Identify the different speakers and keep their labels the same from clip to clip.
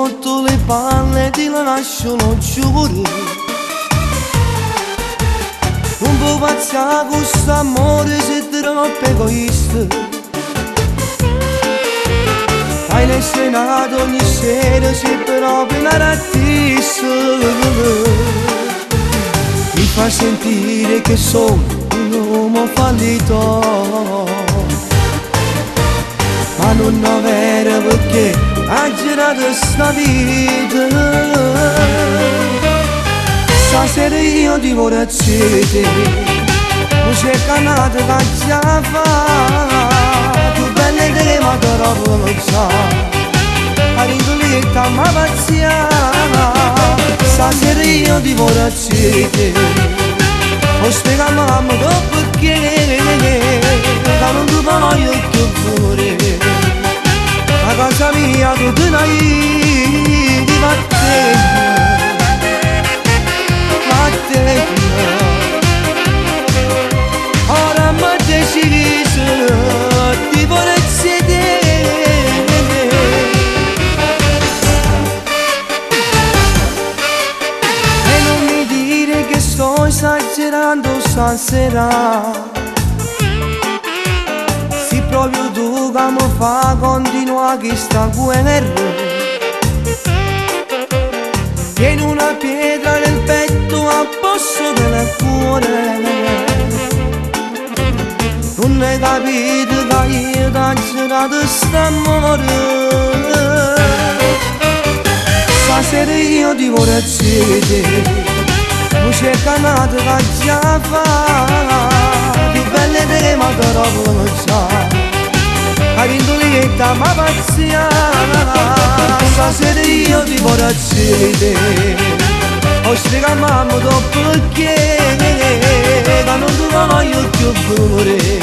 Speaker 1: rotto le palle, ti lascio, lo giuro. Non può passare questo amore se è troppo egoista. Hai l'escenato ogni sera, sei proprio una rattissa. Mi fa sentire che sono un uomo fallito, ma non è vero perché ha girato sta vita. Stasera io ti vorrei accedere, non c'è canata che già fa, tu belle te ma troppo lo sa, a ridoletta ma pazzia. Stasera io ti vorrei accedere, non spiega mamma dopo perché, che non ti voglio più fuori. A casa mia tu te ne di vattene, ora mi ho deciso, ti vorrei sedere. E non mi dire che sto esagerando stasera, se proprio tu che mi fa continuare questa guerra. Tieni una pietra nel petto a posto del cuore, non hai capito che io ti ho girato st'amore. Stasera io ti vorrei accedere, non c'è canata che già fa, più belle te ma troppo lo sa, a rindolietta ma pazzia. Stasera io ti vorrei accedere, ho spiegato a mamma dopo perché, che non ti voglio più fuori.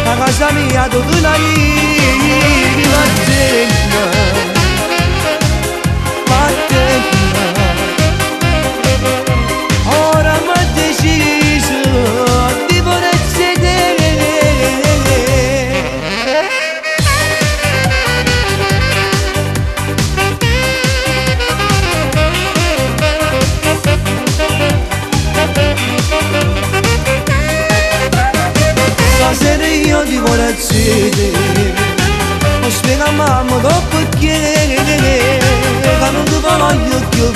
Speaker 1: A casa mia tu te ne di vattene, ora mi ho deciso, ti vorrei sedere. Stasera io ti vorrei accedere, non spiega a mamma dopo perché, che non ti voglio più